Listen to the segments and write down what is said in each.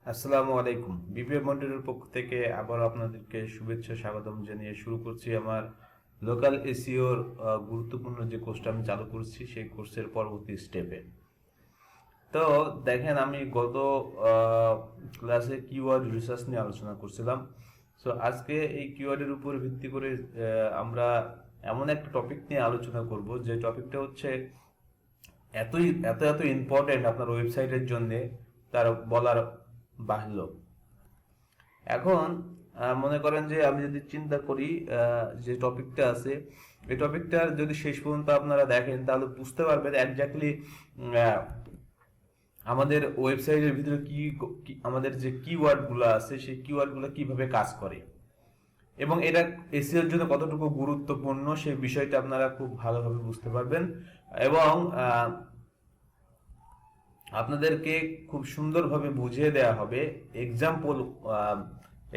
আসসালামু আলাইকুম। বিপিএ মন্ডলের পক্ষ থেকে আবার আপনাদেরকে শুভেচ্ছা স্বাগতম জানিয়ে শুরু করছি আমার লোকাল এসইওর গুরুত্বপূর্ণ যে কোর্সটা আমি চালু করছি সেই কোর্সের পরবর্তী স্টেপে। তো দেখেন, আমি গত ক্লাসে কিওয়ার্ড রিসার্চ নিয়ে আলোচনা করছিলাম। সো আজকে এই কিওয়ার্ডের উপর ভিত্তি করে আমরা এমন একটা টপিক নিয়ে আলোচনা করব যে টপিকটা হচ্ছে এতই এত এত ইম্পর্টেন্ট আপনার ওয়েবসাইটের জন্য, তার বলার বাহুল্য। এখন মনে করেন যে আমি যদি চিন্তা করি যে টপিকটা আছে, এই টপিকটার যদি শেষ পর্যন্ত আপনারা দেখেন তাহলে বুঝতে পারবেন এক্স্যাক্টলি আমাদের ওয়েবসাইটের ভিতরে আমাদের যে কিওয়ার্ড গুলো আছে সেই কিওয়ার্ড গুলো কিভাবে কাজ করে এবং এটা এসইওর জন্য কতটুকু গুরুত্বপূর্ণ সেই বিষয়টা আপনারা খুব ভালোভাবে বুঝতে পারবেন। এবং আপনাদেরকে খুব সুন্দরভাবে বুঝিয়ে দেওয়া হবে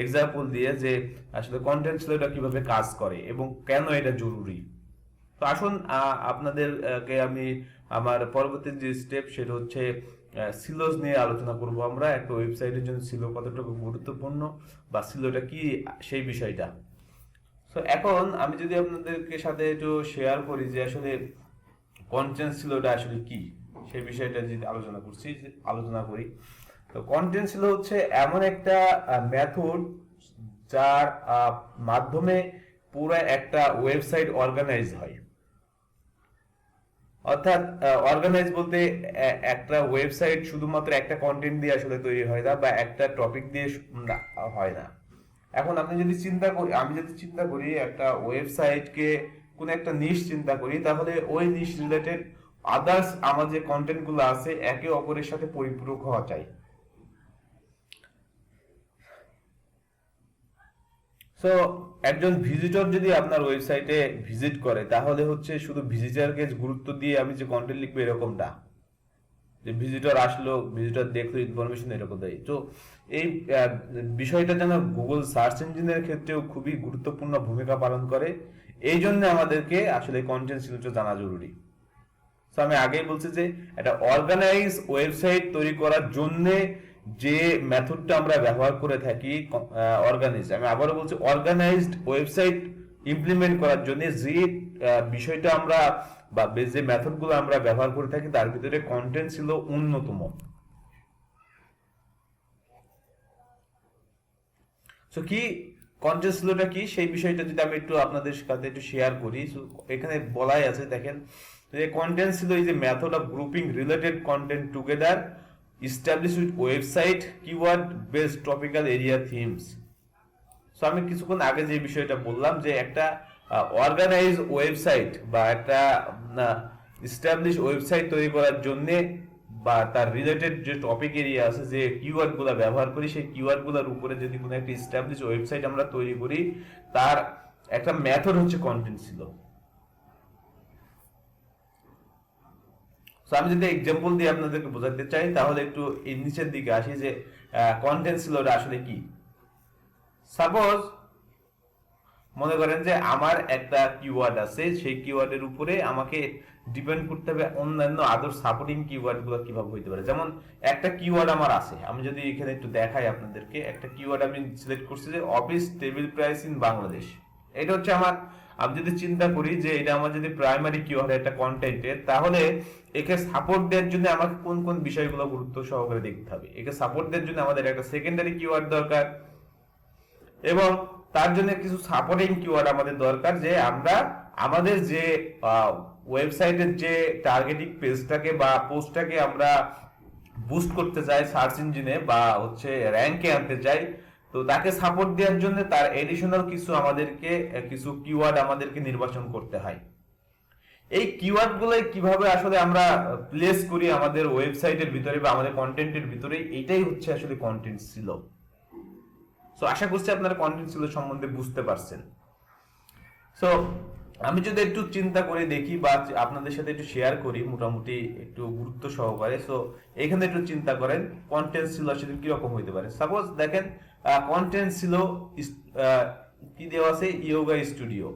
এক্সাম্পল দিয়ে যে আসলে কন্টেন্ট সিলোটা কিভাবে কাজ করে এবং কেন এটা জরুরি। তো আসুন আপনাদেরকে আমি আমার পরবর্তী যে স্টেপ সেটা হচ্ছে সিলোস নিয়ে আলোচনা করব। আমরা একটা ওয়েবসাইটের জন্য সিলো কতটুকু গুরুত্বপূর্ণ বা সিলোটা কি সেই বিষয়টা। সো এখন আমি যদি আপনাদেরকে সাথে একটু শেয়ার করি যে আসলে কন্টেন্ট সিলোটা আসলে কি সেই বিষয়টা যদি আলোচনা করি। তো কন্টেন্ট সিলো হচ্ছে এমন একটা মেথড যার মাধ্যমে পুরো একটা ওয়েবসাইট অর্গানাইজ হয়। অর্থাৎ অর্গানাইজ বলতে একটা ওয়েবসাইট শুধুমাত্র একটা কন্টেন্ট দিয়ে আসলে তৈরি হয় না বা একটা টপিক দিয়ে হয় না। এখন আমি যদি চিন্তা করি একটা ওয়েবসাইটকে কোন একটা নিশ চিন্তা করি, তাহলে ওই নিশ রিলেটেড আদার্স আমার যে কন্টেন্ট গুলো আছে একে অপরের সাথে পরিপূরক হওয়া চাই। সো একজন ভিজিটর যদি আপনার ওয়েবসাইটে ভিজিট করে তাহলে হচ্ছে শুধু ভিজিটরকে গুরুত্ব দিয়ে আমি যে কন্টেন্ট লিখবো এরকমটা, যে ভিজিটর আসলো, ভিজিটর দেখলো, ইনফরমেশন এরকম দেয়। তো এই বিষয়টা যেন গুগল সার্চ ইঞ্জিনের ক্ষেত্রেও খুবই গুরুত্বপূর্ণ ভূমিকা পালন করে। এই জন্য আমাদেরকে আসলে কন্টেন্ট সিলোটা জানা জরুরি। তো আমি আগেই বলছি যে একটা অর্গানাইজ ওয়েবসাইট তৈরি করার জন্য যে মেথডটা আমরা ব্যবহার করে থাকি আমি আবারও বলছি অর্গানাইজড ওয়েবসাইট ইমপ্লিমেন্ট করার জন্য যে বিষয়টা আমরা বা যে মেথডগুলো আমরা ব্যবহার করে থাকি তার ভিতরে কন্টেন্ট ছিল অন্যতম। সো কি কন্টেন্ট সিলোটা কি সেই বিষয়টা যদি আমি একটু আপনাদের সাথে একটু শেয়ার করি। এখানে বলাই আছে, দেখেন যে কন্টেন্ট ছিল এই যে method of grouping related content together establish with website keyword based topical area themes. So আমি কিছুক্ষণ আগে যে বিষয়টা বললাম যে একটা অর্গানাইজ ওয়েবসাইট বা একটা এস্টাবলিশ ওয়েবসাইট তৈরি করার জন্য বা তার রিলেটেড যে টপিক এরিয়া আছে, যে কিওয়ার্ড গুলা ব্যবহার করি, সেই কিওয়ার্ড গুলার উপরে যদি কোনো একটা এস্টাবলিশ ওয়েবসাইট আমরা তৈরি করি তার একটা মেথড হচ্ছে কন্টেন্ট ছিল। সো আমি যদি এক্সাম্পল দিয়ে আপনাদেরকে বোঝাতে চাই তাহলে একটু এই নিচের দিকে আসি যে কন্টেন্ট সিলোটা আসলে কি। সাপোজ মনে করেন যে আমার একটা কিওয়ার্ড আছে, সেই কিওয়ার্ডের উপরে আমাকে ডিপেন্ড করতে হবে অন্যান্য আদার সাপোর্টিং কিওয়ার্ড গুলো কিভাবে হইতে পারে। যেমন একটা কিওয়ার্ড আমার আছে, আমি যদি এখানে একটু দেখাই আপনাদেরকে, একটা কিওয়ার্ড আমি সিলেক্ট করছি যে office table price in Bangladesh. এটা হচ্ছে আমার, আমি যদি চিন্তা করি যে এটা আমার যদি প্রাইমারি কিওয়ার্ড একটা কন্টেন্টের, তাহলে একে সাপোর্ট দেওয়ার জন্য আমাকে কোন কোন বিষয়গুলো গুরুত্ব সহকারে দেখতে হবে। একে সাপোর্ট দেওয়ার জন্য আমাদের একটা সেকেন্ডারি কিওয়ার্ড দরকার এবং তার জন্য কিছু সাপোর্টিং কিওয়ার্ড আমাদের দরকার, যে আমরা আমাদের যে ওয়েবসাইটের যে টার্গেটিং পেজটাকে বা পোস্টটাকে আমরা বুস্ট করতে চাই সার্চ ইঞ্জিনে বা হচ্ছে র্যাঙ্কে আনতে চাই, তো তাকে সাপোর্ট দেওয়ার জন্য তার এডিশনাল কিছু কিওয়ার্ড আমাদেরকে নির্বাচন করতে হয়। এই কিওয়ার্ড গুলো কিভাবে আসলে আমরা প্লেস করি আমাদের ওয়েবসাইটের ভিতরে বা আমাদের কন্টেন্টের ভিতরে, এটাই হচ্ছে আসলে কন্টেন্ট ছিল। সো আশা করছি আপনারা কন্টেন্ট ছিল সম্বন্ধে বুঝতে পারছেন। সো আমি যদি একটু চিন্তা করে দেখি বা আপনাদের সাথে একটু শেয়ার করি মোটামুটি একটু গুরুত্ব সহকারে। সো এখানে একটু চিন্তা করেন কন্টেন্ট ছিল আসলে কিরকম হইতে পারে। সাপোজ দেখেন কন্টেন্ট ছিল কি দেওয়া আছে, ইয়োগা স্টুডিও।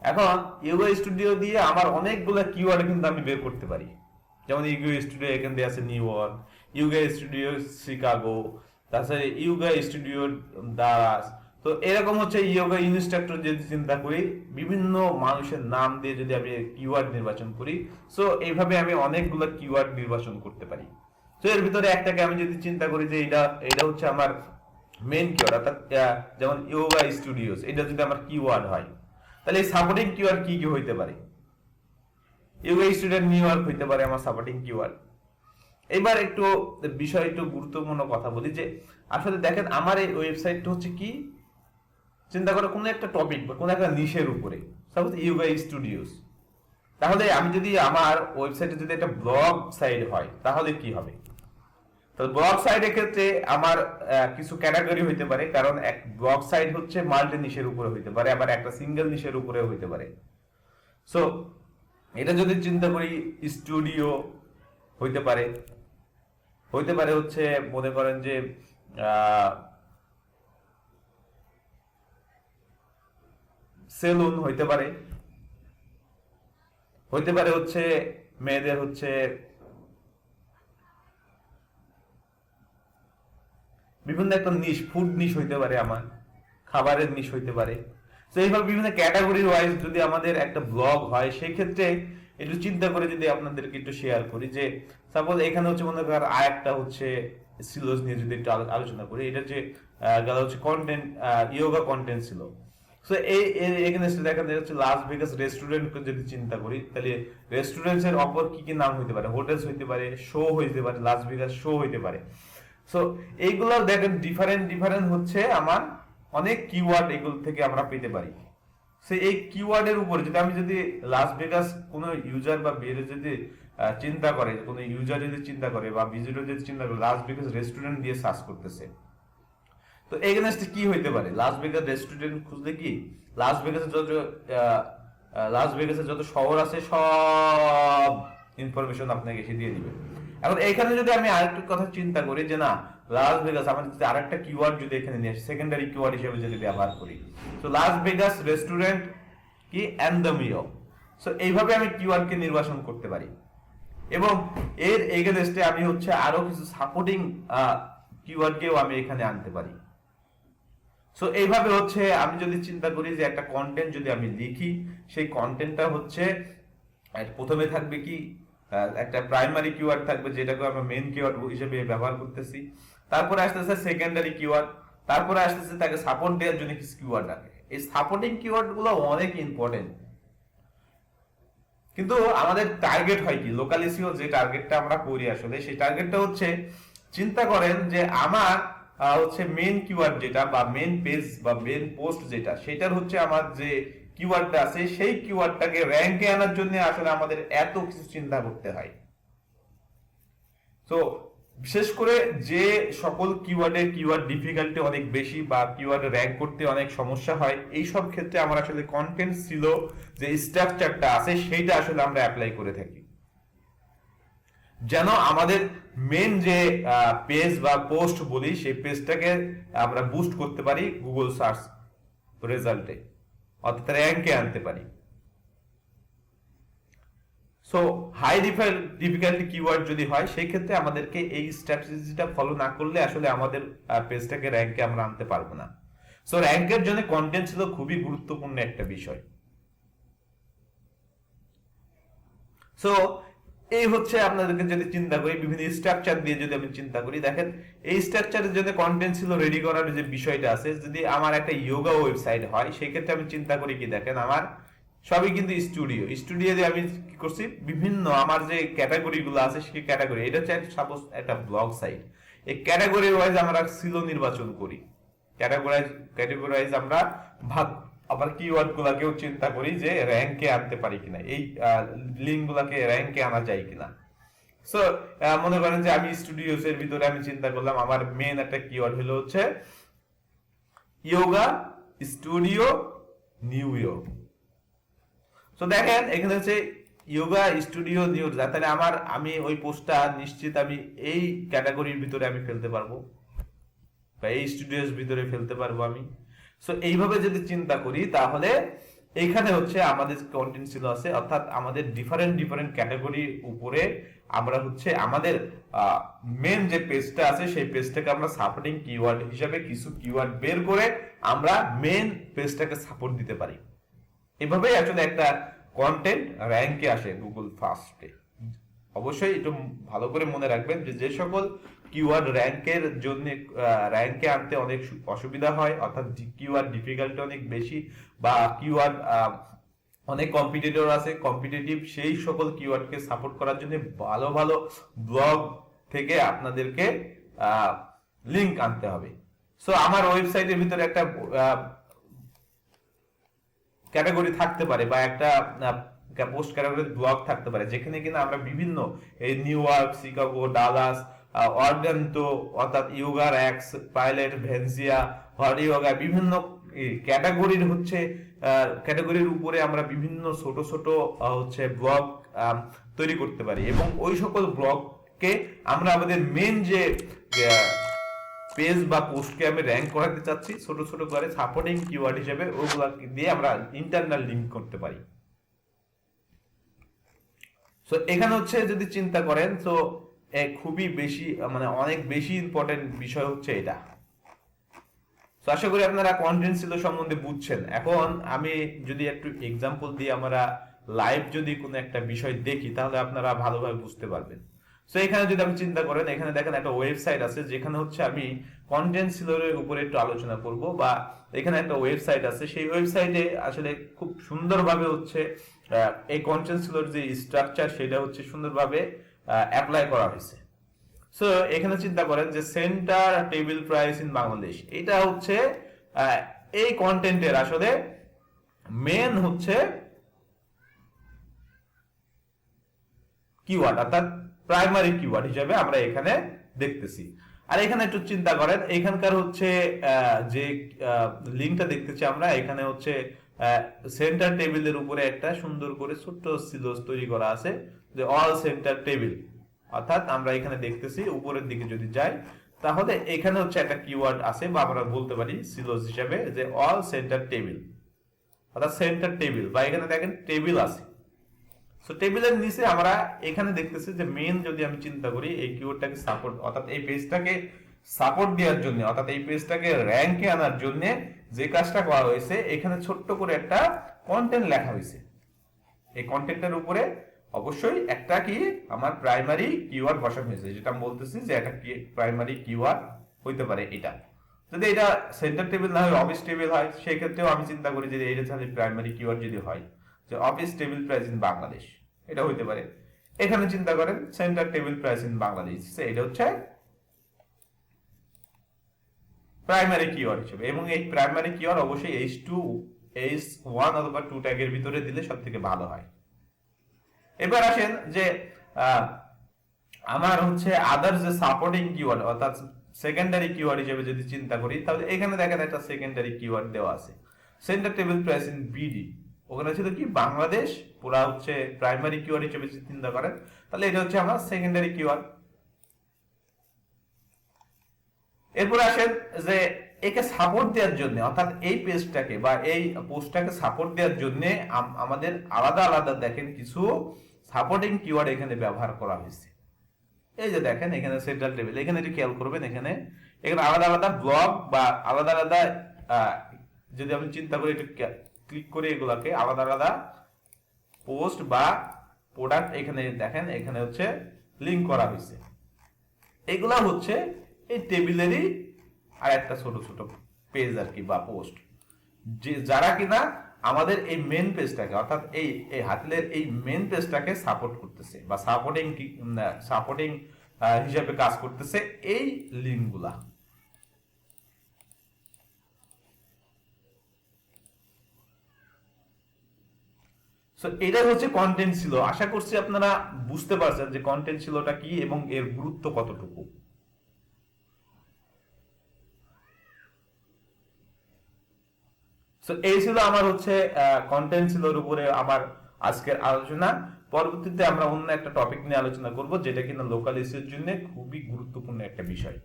এখন ইয়োগা স্টুডিও দিয়ে আমার অনেকগুলো কিওয়ার্ড কিন্তু আমি বের করতে পারি। যেমন ইয়োগা স্টুডিও এখান দিয়ে আছে new York, yoga studio Chicago, তাছাড়া ইয়োগা স্টুডিও দারাজ, তো এরকম হচ্ছে ইয়োগা ইনস্ট্রাক্টর যদি চিন্তা করি, বিভিন্ন মানুষের নাম দিয়ে যদি আমি কিওয়ার্ড নির্বাচন করি, সো এইভাবে আমি অনেকগুলো কিওয়ার্ড নির্বাচন করতে পারি। তো এর ভিতরে একটাকে আমি যদি চিন্তা করি যে এটা এটা হচ্ছে আমার মেইন কিওয়ার্ড, অর্থাৎ যেমন ইয়োগা স্টুডিওস, এটা যদি আমার কিওয়ার্ড হয়, তাহলে এই সাপোর্টিং কিওয়ার্ড কি কি হইতে পারে? ইয়োগা স্টুডেন্ট নিউ ইয়র্ক হইতে পারে আমার সাপোর্টিং কিওয়ার্ড। এবার একটু বিষয় একটু গুরুত্বপূর্ণ কথা বলি যে আসলে দেখেন আমার এই ওয়েবসাইটটা হচ্ছে কি, চিন্তা করে কোনো একটা টপিক বা কোনো একটা নিশের উপরে, সাপোজ ইয়োগা স্টুডিওস, তাহলে আমি যদি আমার ওয়েবসাইটে যদি একটা ব্লগ সাইট হয় তাহলে কি হবে? তো ব্লগ সাইটের ক্ষেত্রে আমার কিছু ক্যাটাগরি হইতে পারে, কারণ এক ব্লগ সাইট হচ্ছে মাল্টি নিশের উপরে হইতে পারে, আবার একটা সিঙ্গেল নিশের উপরে হইতে পারে। সো এটা যদি চিন্তা করি, স্টুডিও হইতে পারে, হইতে পারে হচ্ছে মনে করেন যে সেলুন হইতে পারে, হইতে পারে হচ্ছে মেয়েদের হচ্ছে বিভিন্ন একটা নিশ, ফুড নিশ হইতে পারে, আমার খাবারের নিশ হইতে পারে। তো এইভাবে বিভিন্ন ক্যাটাগরি ওয়াইজ যদি আমাদের একটা ব্লগ হয়, সেই ক্ষেত্রে একটু চিন্তা করে যদি আপনাদেরকে একটু শেয়ার করি যে সাপোজ এখানে হচ্ছে মনে করেন আরেকটা হচ্ছে সিলোজ নিয়ে যদি একটু আলোচনা করি, এটা যে গেল হচ্ছে কন্টেন্ট, ইয়োগা কন্টেন্ট ছিল। সো এই এখানে দেখেন হচ্ছে লাস ভেগাস রেস্টুরেন্ট যদি চিন্তা করি, তাহলে রেস্টুরেন্টস এর অপর কি কি নাম হইতে পারে? হোটেলস হইতে পারে, শো হইতে পারে, লাস ভেগাস শো হইতে পারে। সো এইগুলো দেখেন ডিফারেন্ট ডিফারেন্ট হচ্ছে আমার অনেক কিওয়ার্ড এগুলো থেকে আমরা পেতে পারি। সো এই কিওয়ার্ডের উপর যদি আমি যদি লাস ভেগাস কোনো ইউজার বা বের যদি চিন্তা করে, কোনো ইউজার যদি চিন্তা করে বা ভিজিটর যদি চিন্তা করে লাস ভেগাস রেস্টুরেন্ট দিয়ে সার্চ করতেছে, তো এগেনস্টে কি হইতে পারে? লাস ভেগাস রেস্টুরেন্ট খুঁজলে কি লাস ভেগাসের লাস ভেগাসের যত শহর আছে সব ইনফরমেশন আপনাকে এসে দিয়ে দিবে। এখন এখানে যদি আমি আরেকটা কথা চিন্তা করি যে না, লাস ভেগাস আমার যদি আরেকটা কিওয়ার্ড যদি এখানে নিয়ে আসি, সেকেন্ডারি কিওয়ার্ড হিসেবে যদি ব্যবহার করি, তো লাস ভেগাস রেস্টুরেন্ট কি অ্যান্ডামিও, সো এইভাবে আমি কিওয়ার্ডকে নির্বাচন করতে পারি। এবং এর এগেনস্টে আমি হচ্ছে আরো কিছু সাপোর্টিং কিওয়ার্ডকেও আমি এখানে আনতে পারি। সো এইভাবে হচ্ছে আমি যদি চিন্তা করি যে একটা কন্টেন্ট যদি আমি লিখি, সেই কন্টেন্টটা হচ্ছে প্রথমে থাকবে কি একটা প্রাইমারি কিওয়ার্ড থাকবে, যেটাকে আমরা মেইন কিওয়ার্ড হিসেবে ব্যবহার করতেছি। তারপরে আসতেছে সেকেন্ডারি কিওয়ার্ড, তারপরে আসতেছে তাকে সাপোর্ট দেওয়ার জন্য কিছু কিওয়ার্ড রাখে। এই সাপোর্টিং কিওয়ার্ড গুলো অনেক ইম্পর্টেন্ট, কিন্তু আমাদের টার্গেট হয় কি, লোকাল এসইও যে টার্গেটটা আমরা করি আসলে সেই টার্গেটটা হচ্ছে চিন্তা করেন যে আমার হচ্ছে মেইন কিওয়ার্ড যেটা বা মেইন পেজ বা মেইন পোস্ট যেটা, সেটার হচ্ছে আমার যে কিওয়ার্ডটা আছে সেই কিওয়ার্ডটাকে র‍্যাঙ্কে আনার জন্য আসলে আমাদের এত কিছু চিন্তা করতে হয়। তো বিশেষ করে যে সকল কিওয়ার্ডের কিওয়ার্ড ডিফিকাল্টি অনেক বেশি বা কিওয়ার্ড র‍্যাঙ্ক করতে অনেক সমস্যা হয়, এই সব ক্ষেত্রে আমরা আসলে কন্টেন্ট ছিল যে স্ট্রাকচারটা আছে সেইটা আসলে আমরা অ্যাপ্লাই করে থাকি, যেন আমাদের মেন যে পেজ বা পোস্ট বলি সেই পেজটাকে আমরা বুস্ট করতে পারি গুগল সার্চ রেজাল্টে, অর্থাৎ র‍্যাঙ্কে আনতে পারি। সো হাই ডিফিকাল্টি কিওয়ার্ড যদি হয়, সেই ক্ষেত্রে আমাদেরকে এই স্ট্র্যাটেজিটা ফলো না করলে আসলে আমাদের পেজটাকে র‍্যাঙ্কে আমরা আনতে পারবো না। সো র‍্যাঙ্কের জন্য কন্টেন্ট ছিল খুবই গুরুত্বপূর্ণ একটা বিষয়। সো এই হচ্ছে আপনাদেরকে যদি চিন্তা করি বিভিন্ন স্ট্রাকচার দিয়ে যদি আমি চিন্তা করি, দেখেন এই স্ট্রাকচারের জন্য কন্টেন্ট ছিল রেডি করার যে বিষয়টা আছে, যদি আমার একটা ইয়োগা ওয়েবসাইট হয় সেই ক্ষেত্রে আমি চিন্তা করি কি, দেখেন আমার সবই কিন্তু স্টুডিও দিয়ে আমি কি করছি, বিভিন্ন আমার যে ক্যাটাগরি গুলো আছে সেই ক্যাটাগরি, এটা হচ্ছে সাপোজ একটা ব্লগ সাইট, এই ক্যাটাগরি ওয়াইজ আমরা সিলো নির্বাচন করি, ক্যাটাগরাইজ আমরা ভাগ, আবার কিওয়ার্ড গুলাকেও চিন্তা করি যে র‍্যাঙ্কে আনতে পারি কিনা, এই লিঙ্ক গুলাকে র‍্যাঙ্কে আনা যায় কিনা। সো মনে করেন যে আমি স্টুডিওস এর ভিতরে আমি চিন্তা করলাম আমার মেন একটা কিওয়ার্ড হলো হচ্ছে ইয়োগা স্টুডিও নিউ ইয়র্ক। তো দেখেন এখানে হচ্ছে ইয়োগা স্টুডিও নিউ ইয়র্ক, তাহলে আমি ওই পোস্টটা নিশ্চিত আমি এই ক্যাটাগরির ভিতরে আমি ফেলতে পারবো বা এই স্টুডিওর ভিতরে ফেলতে পারবো আমি। সো এইভাবে যদি চিন্তা করি তাহলে এইখানে হচ্ছে আমাদের কন্টেন্ট ছিল আছে, অর্থাৎ আমাদের ডিফারেন্ট ডিফারেন্ট ক্যাটাগরির উপরে আমরা হচ্ছে আমাদের মেন যে পেজটা আছে সেই পেজটাকে আমরা সাপোর্টিং কিওয়ার্ড হিসাবে কিছু কিওয়ার্ড বের করে আমরা মেন পেজটাকে সাপোর্ট দিতে পারি। এভাবেই আসলে একটা কন্টেন্ট র্যাঙ্কে আসে গুগল ফার্স্টে। অবশ্যই একটু ভালো করে মনে রাখবেন যে যে সকল কিওয়ার্ড র্যাঙ্কের জন্য র্যাঙ্কে আনতে অনেক অসুবিধা হয়, অর্থাৎ কিওয়ার্ড ডিফিকাল্টি অনেক বেশি বা কিওয়ার্ড অনেক কম্পিটিটর আছে কম্পিটিটিভ, সেই সকল কিওয়ার্ডকে সাপোর্ট করার জন্য ভালো ভালো ব্লগ থেকে আপনাদেরকে লিংক আনতে হবে। সো আমার ওয়েবসাইটের ভিতরে একটা ক্যাটাগরি থাকতে পারে বা একটা পোস্ট ক্যাটাগরি ব্লগ থাকতে পারে যেখানে কিনা আমরা বিভিন্ন এই new York, Chicago, Dallas, Orlando অর্থাৎ ইয়োগা র্যাক্স, পাইলট, ভেনজিয়া, হট ইয়োগা, বিভিন্ন ক্যাটাগরির হচ্ছে ক্যাটাগরির উপরে আমরা বিভিন্ন ছোট ছোট হচ্ছে ব্লগ তৈরি করতে পারি এবং ওই সকল ব্লগকে আমরা আমাদের মেন যে পেজ বা পোস্টকে আমি র্যাঙ্ক করাতে চাচ্ছি ছোট ছোট করে সাপোর্টিং কিওয়ার্ড হিসেবে ওগুলা দিয়ে আমরা ইন্টারনাল লিংক করতে পারি। সো এখানে হচ্ছে যদি চিন্তা করেন তো খুবই বেশি মানে অনেক বেশি ইম্পর্টেন্ট বিষয় হচ্ছে এটা। তো আশা করি আপনারা কন্টেন্ট ছিল সম্বন্ধে বুঝছেন। এখন আমি যদি একটু এক্সাম্পল দিয়ে আমরা লাইভ যদি কোনো একটা বিষয় দেখি তাহলে আপনারা ভালোভাবে বুঝতে পারবেন। সো এখানে যদি আমি চিন্তা করেন, এখানে দেখেন একটা ওয়েবসাইট আছে যেখানে হচ্ছে আমি কন্টেন্ট সিলোর উপরে একটু আলোচনা করব বা এখানে একটা ওয়েবসাইট আছে, সেই ওয়েবসাইটে আসলে খুব সুন্দরভাবে হচ্ছে এই কন্টেন্ট সিলোর যে স্ট্রাকচার সেটা হচ্ছে সুন্দরভাবে অ্যাপ্লাই করা হয়েছে। সো এখানে চিন্তা করেন যে centre table price in Bangladesh, এটা হচ্ছে এই কন্টেন্টের আসলে মেন হচ্ছে কিওয়ার্ড, অর্থাৎ প্রাইমারি কিওয়ার্ড হিসেবে আমরা এখানে দেখতেছি। আর এখানে একটু চিন্তা করেন এখানকার হচ্ছে যে লিঙ্কটা দেখতেছি আমরা, এখানে হচ্ছে সেন্টার টেবিলের উপরে একটা সুন্দর করে ছোট্ট সিলোস তৈরি করা আছে যে অল সেন্টার টেবিল, অর্থাৎ আমরা এখানে দেখতেছি উপরের দিকে যদি যাই তাহলে এখানে হচ্ছে একটা কিওয়ার্ড আছে বা আমরা বলতে পারি সিলোস হিসেবে যে অল সেন্টার টেবিল, অর্থাৎ সেন্টার টেবিল বা এখানে দেখেন টেবিল আছে। সো টেবিলের নিচে আমরা এখানে দেখতেছি যে মেন যদি আমি চিন্তা করি এই কিওয়ার্ডটাকে সাপোর্ট অর্থাৎ এই পেজটাকে সাপোর্ট দেওয়ার জন্য অর্থাৎ এই পেজটাকে র্যাঙ্কে আনার জন্য যে কাজটা করা হয়েছে এখানে ছোট্ট করে একটা কন্টেন্ট লেখা হয়েছে। এই কন্টেন্টের উপরে অবশ্যই একটা কি আমার প্রাইমারি কিওয়ার্ড বসানো হয়েছে, যেটা আমি বলতেছি যে একটা প্রাইমারি কিওয়ার্ড হইতে পারে এটা। যদি এটা সেন্টার টেবিল না হয় অফিস টেবিল হয় সেই ক্ষেত্রেও আমি চিন্তা করি যে এটা তাহলে প্রাইমারি কিওয়ার্ড যদি হয় যে office table price in Bangladesh, এটা হইতে পারে। এখানে চিন্তা করেন centre table price in Bangladesh, এটা হচ্ছে প্রাইমারি কিওয়ার্ড হিসেবে এবং এই প্রাইমারি কিওয়ার্ড অবশ্যই H2 H1 অথবা 2 ট্যাগের ভিতরে দিলে সবথেকে ভালো হয়। এবার আসেন যে আমার হচ্ছে আদার যে সাপোর্টিং কিওয়ার্ড অর্থাৎ সেকেন্ডারি কিওয়ার্ড হিসেবে যদি চিন্তা করি তাহলে এখানে দেখেন একটা সেকেন্ডারি কিওয়ার্ড দেওয়া আছে centre table price in BD, ওখানে ছিল কি বাংলাদেশ, পুরা হচ্ছে প্রাইমারি কিওয়ার্ড হিসেবে চিন্তা করেন তাহলে এটা হচ্ছে আমার সেকেন্ডারি কিওয়ার্ড। এরপর আসেন যে একে সাপোর্ট দেওয়ার জন্য অর্থাৎ এই পেজটাকে বা এই পোস্টটাকে সাপোর্ট দেওয়ার জন্য আমাদের আলাদা আলাদা দেখেন কিছু সাপোর্টিং কিওয়ার্ড এখানে ব্যবহার করা হয়েছে। এই যে দেখেন এখানে সেন্ট্রাল টেবিল, এখানে একটু খেয়াল করবেন এখানে এখানে আলাদা আলাদা ব্লগ বা আলাদা আলাদা যদি আমি চিন্তা করি একটু ক্লিক করে এগুলাকে আলাদা আলাদা পোস্ট বা প্রোডাক্ট এখানে দেখেন এখানে হচ্ছে লিংক করা হয়েছে। এগুলা হচ্ছে এই টেবিলেরই আর একটা ছোট ছোট পেজ আর কি বা পোস্ট, যে যারা কিনা আমাদের এই মেন পেজটাকে অর্থাৎ এই হাতিলের এই মেন পেজটাকে সাপোর্ট করতেছে বা সাপোর্টিং হিসাবে কাজ করতেছে এই লিঙ্কগুলা। সো এটা হচ্ছে কন্টেন্ট ছিল। আশা করছি আপনারা বুঝতে পারছেন যে কন্টেন্ট ছিলটা কি এবং এর গুরুত্ব কতটুকু। সো এই ছিল আমার হচ্ছে কন্টেন্ট ছিলর উপরে আমার আজকের আলোচনা। পরবর্তীতে আমরা অন্য একটা টপিক নিয়ে আলোচনা করব যেটা কিনা লোকাল ইস্যুর জন্য খুবই গুরুত্বপূর্ণ একটা বিষয়।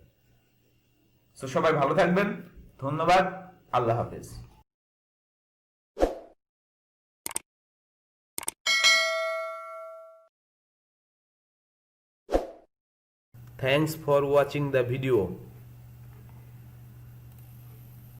সো সবাই ভালো থাকবেন, ধন্যবাদ, আল্লাহ হাফেজ। Thanks for watching the video.